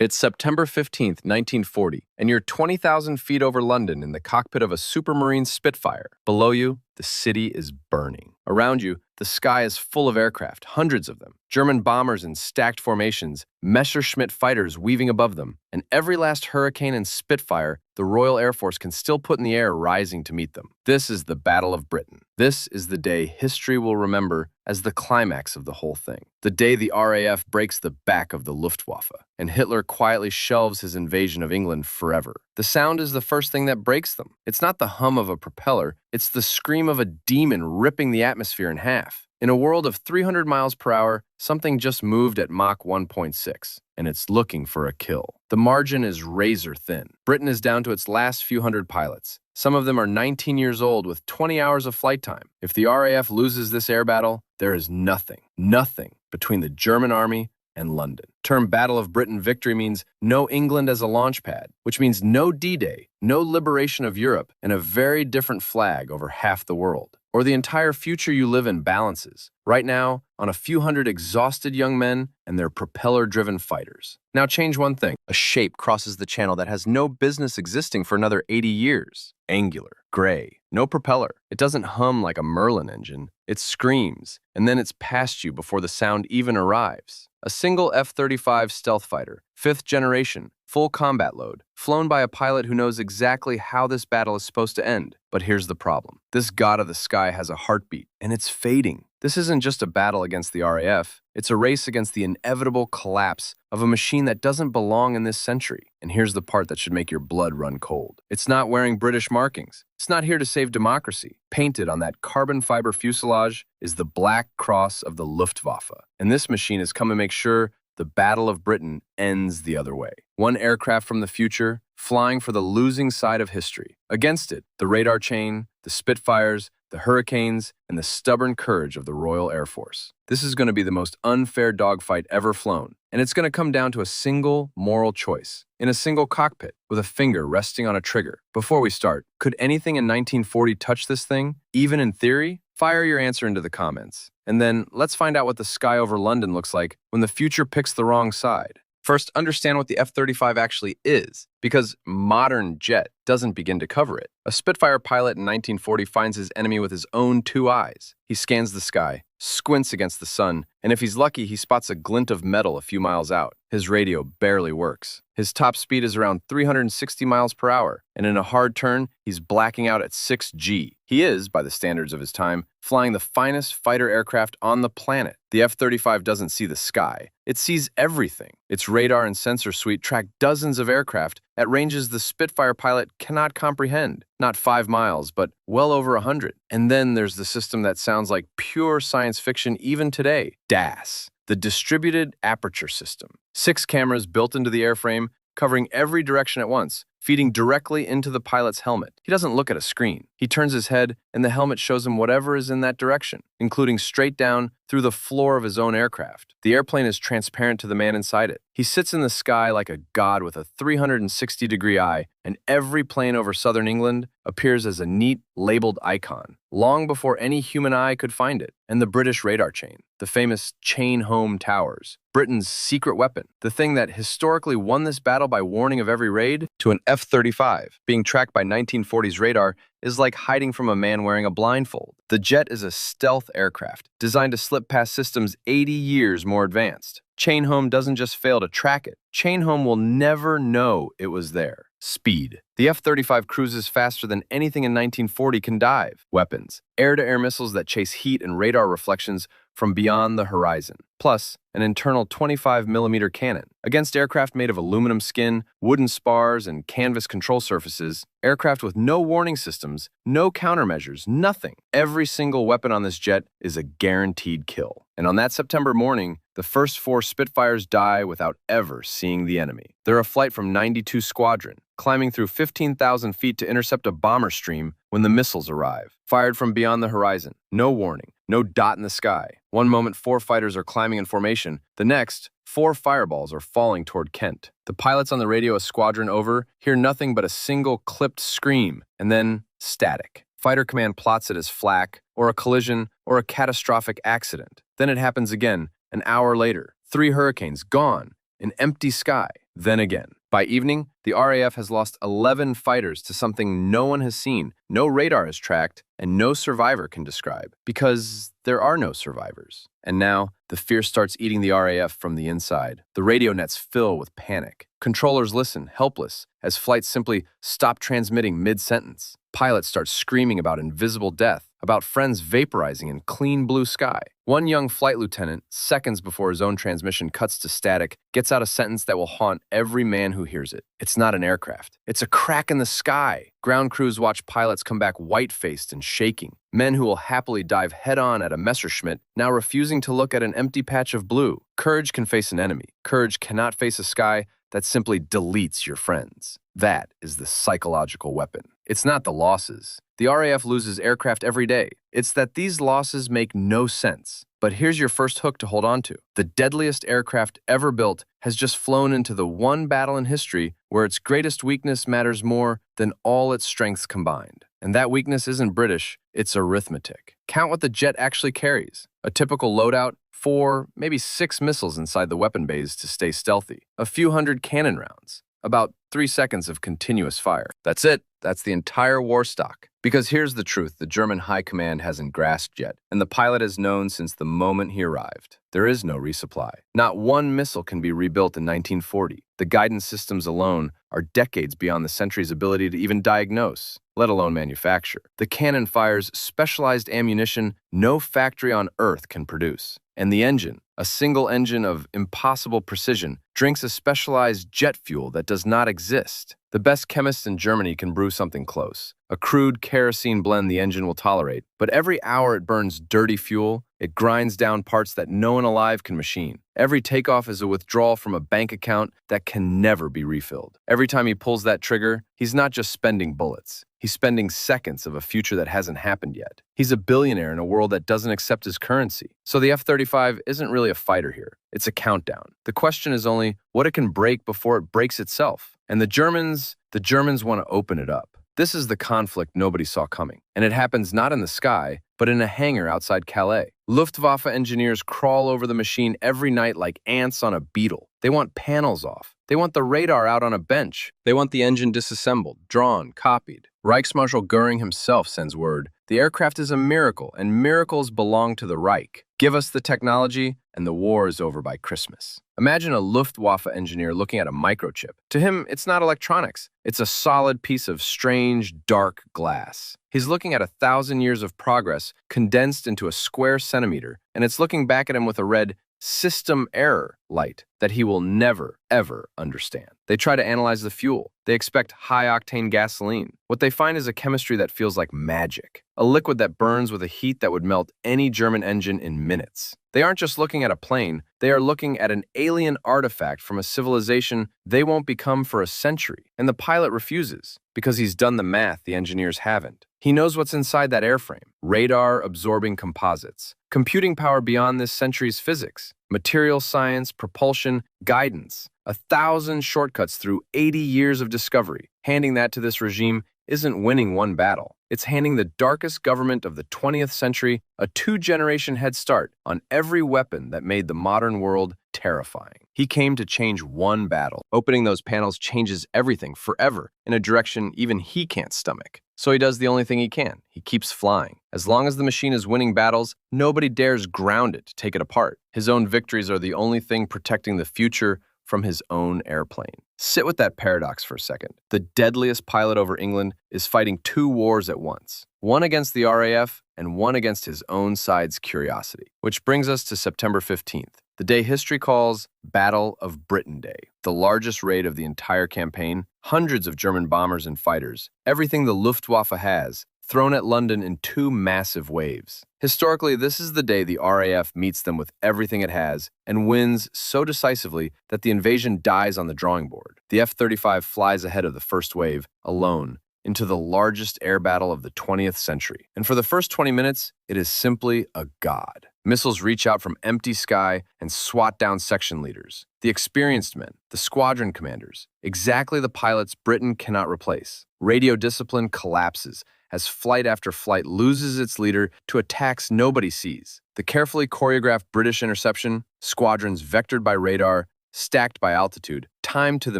It's September 15th, 1940, and you're 20,000 feet over London in the cockpit of a Supermarine Spitfire. Below you, the city is burning. Around you, the sky is full of aircraft, hundreds of them. German bombers in stacked formations, Messerschmitt fighters weaving above them, and every last Hurricane and Spitfire the Royal Air Force can still put in the air rising to meet them. This is the Battle of Britain. This is the day history will remember as the climax of the whole thing. The day the RAF breaks the back of the Luftwaffe, and Hitler quietly shelves his invasion of England forever. The sound is the first thing that breaks them. It's not the hum of a propeller, it's the scream of a demon ripping the atmosphere in half. In a world of 300 miles per hour, something just moved at Mach 1.6, and it's looking for a kill. The margin is razor thin. Britain is down to its last few hundred pilots. Some of them are 19 years old with 20 hours of flight time. If the RAF loses this air battle, there is nothing between the German army and London. Term Battle of Britain victory means no England as a launch pad, which means no D-Day, no liberation of Europe, and a very different flag over half the world. Or the entire future you live in balances, right now, on a few hundred exhausted young men and their propeller-driven fighters. Now change one thing. A shape crosses the channel that has no business existing for another 80 years. Angular, gray, no propeller. It doesn't hum like a Merlin engine. It screams, and then it's past you before the sound even arrives. A single F-35 stealth fighter, 5th generation, full combat load, flown by a pilot who knows exactly how this battle is supposed to end. But here's the problem. This god of the sky has a heartbeat, and it's fading. This isn't just a battle against the RAF. It's a race against the inevitable collapse of a machine that doesn't belong in this century. And here's the part that should make your blood run cold. It's not wearing British markings. It's not here to save democracy. Painted on that carbon fiber fuselage is the black cross of the Luftwaffe. And this machine has come to make sure the Battle of Britain ends the other way. One aircraft from the future, flying for the losing side of history. Against it, the radar chain, the Spitfires, the Hurricanes, and the stubborn courage of the Royal Air Force. This is going to be the most unfair dogfight ever flown, and it's going to come down to a single moral choice, in a single cockpit, with a finger resting on a trigger. Before we start, could anything in 1940 touch this thing, even in theory? Fire your answer into the comments. And then, let's find out what the sky over London looks like when the future picks the wrong side. First, understand what the F-35 actually is, because modern jet doesn't begin to cover it. A Spitfire pilot in 1940 finds his enemy with his own two eyes. He scans the sky, squints against the sun, and if he's lucky, he spots a glint of metal a few miles out. His radio barely works. His top speed is around 360 miles per hour, and in a hard turn, he's blacking out at 6G. He is, by the standards of his time, flying the finest fighter aircraft on the planet. The F-35 doesn't see the sky. It sees everything. Its radar and sensor suite track dozens of aircraft at ranges the Spitfire pilot cannot comprehend. Not 5 miles, but well over 100. And then there's the system that sounds like pure science fiction even today. DAS, the Distributed Aperture System. 6 cameras built into the airframe, covering every direction at once, feeding directly into the pilot's helmet. He doesn't look at a screen. He turns his head, and the helmet shows him whatever is in that direction, including straight down through the floor of his own aircraft. The airplane is transparent to the man inside it. He sits in the sky like a god with a 360-degree eye, and every plane over southern England appears as a neat, labeled icon, long before any human eye could find it. And the British radar chain, the famous chain home towers, Britain's secret weapon, the thing that historically won this battle by warning of every raid, to an F-35. Being tracked by 1940s radar is like hiding from a man wearing a blindfold. The jet is a stealth aircraft, designed to slip past systems 80 years more advanced. Chain home doesn't just fail to track it. Chain home will never know it was there. Speed. The F-35 cruises faster than anything in 1940 can dive. Weapons. Air-to-air missiles that chase heat and radar reflections from beyond the horizon. Plus, an internal 25mm cannon. Against aircraft made of aluminum skin, wooden spars, and canvas control surfaces, aircraft with no warning systems, no countermeasures, nothing. Every single weapon on this jet is a guaranteed kill. And on that September morning, the first 4 Spitfires die without ever seeing the enemy. They're a flight from 92 Squadron, climbing through 15,000 feet to intercept a bomber stream when the missiles arrive. Fired from beyond the horizon. No warning. No dot in the sky. One moment 4 fighters are climbing in formation. The next, 4 fireballs are falling toward Kent. The pilots on the radio a squadron over hear nothing but a single clipped scream, and then static. Fighter command plots it as flak, or a collision, or a catastrophic accident. Then it happens again, an hour later. 3 Hurricanes gone, an empty sky. then again. By evening, the RAF has lost 11 fighters to something no one has seen, no radar has tracked, and no survivor can describe, because there are no survivors. And now, the fear starts eating the RAF from the inside. The radio nets fill with panic. Controllers listen, helpless, as flights simply stop transmitting mid-sentence. Pilots start screaming about invisible death, about friends vaporizing in clean blue sky. One young flight lieutenant, seconds before his own transmission cuts to static, gets out a sentence that will haunt every man who hears it. It's not an aircraft. It's a crack in the sky. Ground crews watch pilots come back white-faced and shaking. Men who will happily dive head-on at a Messerschmitt, now refusing to look at an empty patch of blue. Courage can face an enemy. Courage cannot face a sky that simply deletes your friends. That is the psychological weapon. It's not the losses. The RAF loses aircraft every day. It's that these losses make no sense. But here's your first hook to hold on to. The deadliest aircraft ever built has just flown into the one battle in history where its greatest weakness matters more than all its strengths combined. And that weakness isn't British, it's arithmetic. Count what the jet actually carries. A typical loadout, 4, maybe 6 missiles inside the weapon bays to stay stealthy. A few hundred cannon rounds. About 3 seconds of continuous fire. That's it. That's the entire war stock. Because here's the truth the German high command hasn't grasped yet, and the pilot has known since the moment he arrived. There is no resupply. Not one missile can be rebuilt in 1940. The guidance systems alone are decades beyond the sentry's ability to even diagnose, let alone manufacture. The cannon fires specialized ammunition no factory on Earth can produce. And the engine, a single engine of impossible precision, drinks a specialized jet fuel that does not exist. The best chemists in Germany can brew something close. A crude kerosene blend the engine will tolerate, but every hour it burns dirty fuel, it grinds down parts that no one alive can machine. Every takeoff is a withdrawal from a bank account that can never be refilled. Every time he pulls that trigger, he's not just spending bullets. He's spending seconds of a future that hasn't happened yet. He's a billionaire in a world that doesn't accept his currency. So the F-35 isn't really a fighter here. It's a countdown. The question is only what it can break before it breaks itself. And the Germans want to open it up. This is the conflict nobody saw coming. And it happens not in the sky, but in a hangar outside Calais. Luftwaffe engineers crawl over the machine every night like ants on a beetle. They want panels off. They want the radar out on a bench. They want the engine disassembled, drawn, copied. Reichsmarshal Goering himself sends word, the aircraft is a miracle, and miracles belong to the Reich. Give us the technology, and the war is over by Christmas. Imagine a Luftwaffe engineer looking at a microchip. To him, it's not electronics. It's a solid piece of strange, dark glass. He's looking at 1,000 years of progress condensed into a square centimeter, and it's looking back at him with a red system error light that he will never, ever understand. They try to analyze the fuel. They expect high-octane gasoline. What they find is a chemistry that feels like magic, a liquid that burns with a heat that would melt any German engine in minutes. They aren't just looking at a plane, they are looking at an alien artifact from a civilization they won't become for a century. And the pilot refuses, because he's done the math the engineers haven't. He knows what's inside that airframe: radar-absorbing composites, computing power beyond this century's physics, material science, propulsion, guidance, 1,000 shortcuts through 80 years of discovery. Handing that to this regime isn't winning one battle. It's handing the darkest government of the 20th century a 2-generation head start on every weapon that made the modern world terrifying. He came to change one battle. Opening those panels changes everything forever in a direction even he can't stomach. So he does the only thing he can. He keeps flying. As long as the machine is winning battles, nobody dares ground it to take it apart. His own victories are the only thing protecting the future from his own airplane. Sit with that paradox for a second. The deadliest pilot over England is fighting 2 wars at once, one against the RAF and one against his own side's curiosity. Which brings us to September 15th, the day history calls Battle of Britain Day, the largest raid of the entire campaign, hundreds of German bombers and fighters, everything the Luftwaffe has, thrown at London in 2 massive waves. Historically, this is the day the RAF meets them with everything it has and wins so decisively that the invasion dies on the drawing board. The F-35 flies ahead of the first wave, alone, into the largest air battle of the 20th century. And for the first 20 minutes, it is simply a god. Missiles reach out from empty sky and swat down section leaders, the experienced men, the squadron commanders, exactly the pilots Britain cannot replace. Radio discipline collapses as flight after flight loses its leader to attacks nobody sees. The carefully choreographed British interception, squadrons vectored by radar, stacked by altitude, timed to the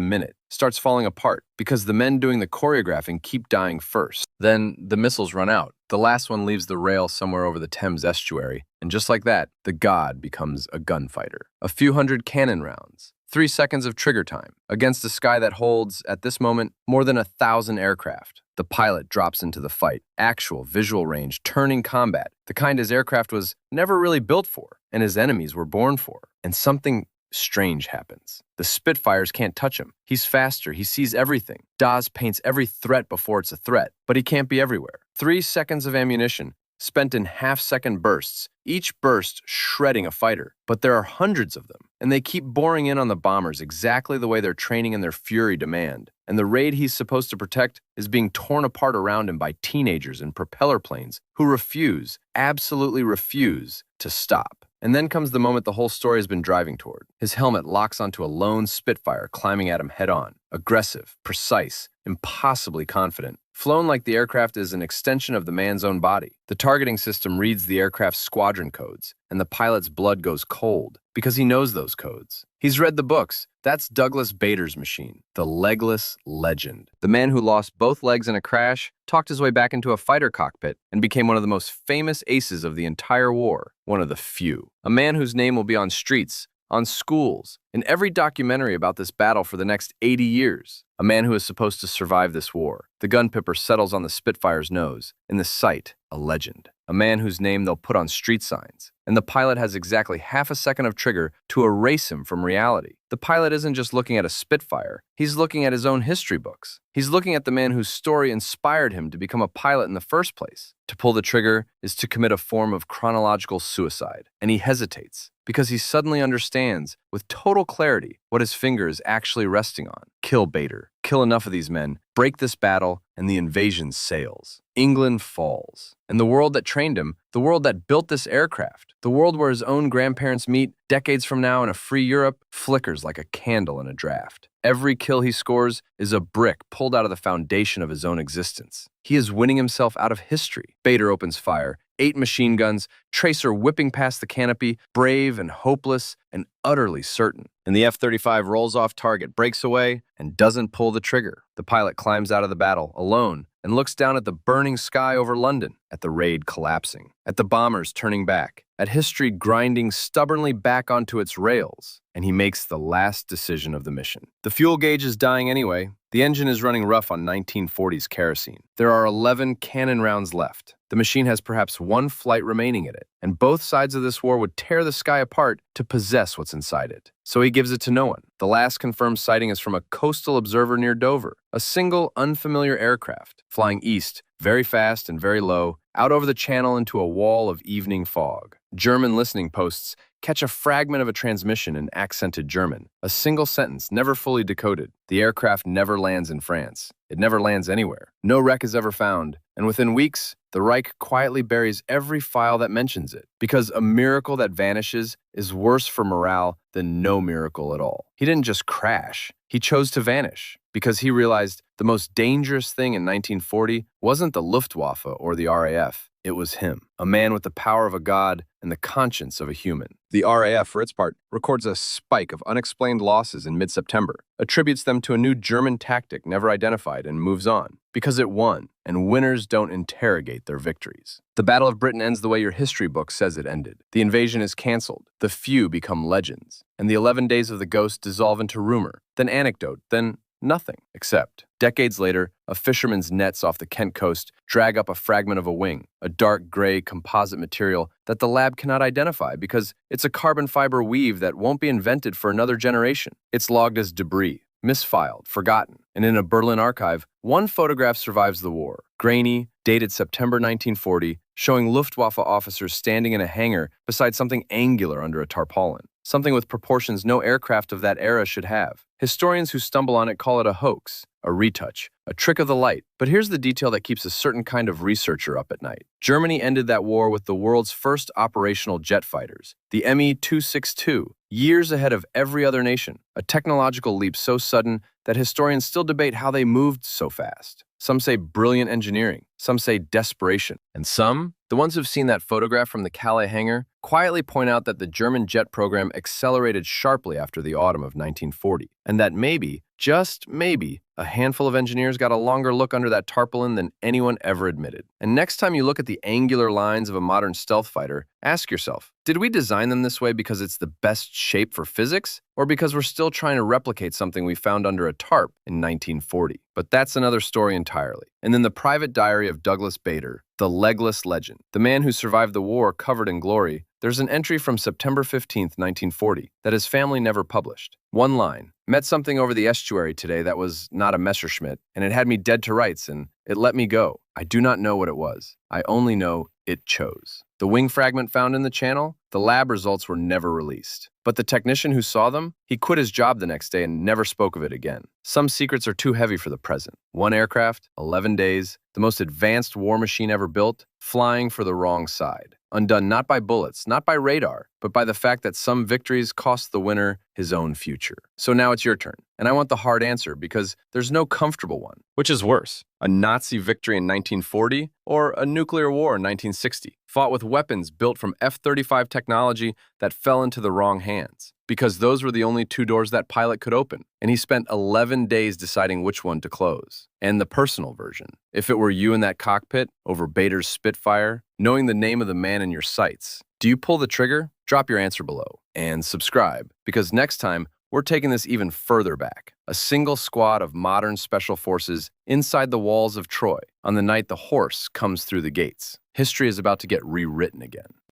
minute, starts falling apart because the men doing the choreographing keep dying first. Then the missiles run out. The last one leaves the rail somewhere over the Thames estuary, and just like that, the god becomes a gunfighter. A few hundred cannon rounds, 3 seconds of trigger time, against a sky that holds, at this moment, more than 1,000 aircraft. The pilot drops into the fight, actual visual range, turning combat, the kind his aircraft was never really built for, and his enemies were born for. And something strange happens. The Spitfires can't touch him. He's faster. He sees everything. Dawes paints every threat before it's a threat, but he can't be everywhere. 3 seconds of ammunition, spent in half-second bursts, each burst shredding a fighter. But there are hundreds of them, and they keep boring in on the bombers exactly the way their training and their fury demand. And the raid he's supposed to protect is being torn apart around him by teenagers in propeller planes who refuse, absolutely refuse, to stop. And then comes the moment the whole story has been driving toward. His helmet locks onto a lone Spitfire climbing at him head-on. Aggressive, precise, impossibly confident. Flown like the aircraft is an extension of the man's own body. The targeting system reads the aircraft's squadron codes, and the pilot's blood goes cold because he knows those codes. He's read the books. That's Douglas Bader's machine, the legless legend. The man who lost both legs in a crash, talked his way back into a fighter cockpit, and became one of the most famous aces of the entire war, one of the few. A man whose name will be on streets, on schools, in every documentary about this battle for the next 80 years. A man who is supposed to survive this war. The gun pipper settles on the Spitfire's nose. In the sight, a legend. A man whose name they'll put on street signs. And the pilot has exactly half a second of trigger to erase him from reality. The pilot isn't just looking at a Spitfire. He's looking at his own history books. He's looking at the man whose story inspired him to become a pilot in the first place. To pull the trigger is to commit a form of chronological suicide. And he hesitates because he suddenly understands with total clarity what his finger is actually resting on. Kill Bader. Kill enough of these men, break this battle, and the invasion sails. England falls. And the world that trained him, the world that built this aircraft, the world where his own grandparents meet decades from now in a free Europe, flickers like a candle in a draft. Every kill he scores is a brick pulled out of the foundation of his own existence. He is winning himself out of history. Bader opens fire. 8 machine guns, Tracer whipping past the canopy, brave and hopeless and utterly certain. And the F-35 rolls off target, breaks away, and doesn't pull the trigger. The pilot climbs out of the battle, alone, and looks down at the burning sky over London, at the raid collapsing, at the bombers turning back, at history grinding stubbornly back onto its rails, and he makes the last decision of the mission. The fuel gauge is dying anyway. The engine is running rough on 1940s kerosene. There are 11 cannon rounds left. The machine has perhaps 1 flight remaining in it, and both sides of this war would tear the sky apart to possess what's inside it. So he gives it to no one. The last confirmed sighting is from a coastal observer near Dover, a single unfamiliar aircraft, flying east, very fast and very low, out over the channel into a wall of evening fog. German listening posts catch a fragment of a transmission in accented German, a single sentence never fully decoded. The aircraft never lands in France. It never lands anywhere. No wreck is ever found, and within weeks, the Reich quietly buries every file that mentions it, because a miracle that vanishes is worse for morale than no miracle at all. He didn't just crash. He chose to vanish, because he realized the most dangerous thing in 1940 wasn't the Luftwaffe or the RAF. It was him, a man with the power of a god and the conscience of a human. The RAF, for its part, records a spike of unexplained losses in mid-September, attributes them to a new German tactic never identified, and moves on. Because it won, and winners don't interrogate their victories. The Battle of Britain ends the way your history book says it ended. The invasion is canceled, the few become legends, and the 11 days of the ghost dissolve into rumor, then anecdote, then nothing, except, decades later, a fisherman's nets off the Kent coast drag up a fragment of a wing, a dark gray composite material that the lab cannot identify because it's a carbon fiber weave that won't be invented for another generation. It's logged as debris, misfiled, forgotten, and in a Berlin archive, one photograph survives the war, grainy, dated September 1940, showing Luftwaffe officers standing in a hangar beside something angular under a tarpaulin, something with proportions no aircraft of that era should have. Historians who stumble on it call it a hoax, a retouch, a trick of the light. But here's the detail that keeps a certain kind of researcher up at night. Germany ended that war with the world's first operational jet fighters, the Me-262, years ahead of every other nation, a technological leap so sudden that historians still debate how they moved so fast. Some say brilliant engineering, some say desperation, and some, the ones who've seen that photograph from the Calais hangar, quietly point out that the German jet program accelerated sharply after the autumn of 1940, and that maybe, just maybe, a handful of engineers got a longer look under that tarpaulin than anyone ever admitted. And next time you look at the angular lines of a modern stealth fighter, ask yourself, did we design them this way because it's the best shape for physics, or because we're still trying to replicate something we found under a tarp in 1940? But that's another story entirely. And in the private diary of Douglas Bader, the legless legend, the man who survived the war covered in glory, there's an entry from September 15th, 1940, that his family never published. One line, met something over the estuary today that was not a Messerschmitt, and it had me dead to rights, and it let me go. I do not know what it was. I only know it chose. The wing fragment found in the channel, the lab results were never released. But the technician who saw them, he quit his job the next day and never spoke of it again. Some secrets are too heavy for the present. One aircraft, 11 days, the most advanced war machine ever built, flying for the wrong side. Undone not by bullets, not by radar, but by the fact that some victories cost the winner his own future. So now it's your turn, and I want the hard answer because there's no comfortable one. Which is worse, a Nazi victory in 1940 or a nuclear war in 1960, fought with weapons built from F-35 technology that fell into the wrong hands? Because those were the only two doors that pilot could open, and he spent 11 days deciding which one to close. And the personal version, if it were you in that cockpit over Bader's Spitfire, knowing the name of the man in your sights, do you pull the trigger? Drop your answer below and subscribe, because next time we're taking this even further back. A single squad of modern special forces inside the walls of Troy on the night the horse comes through the gates. History is about to get rewritten again.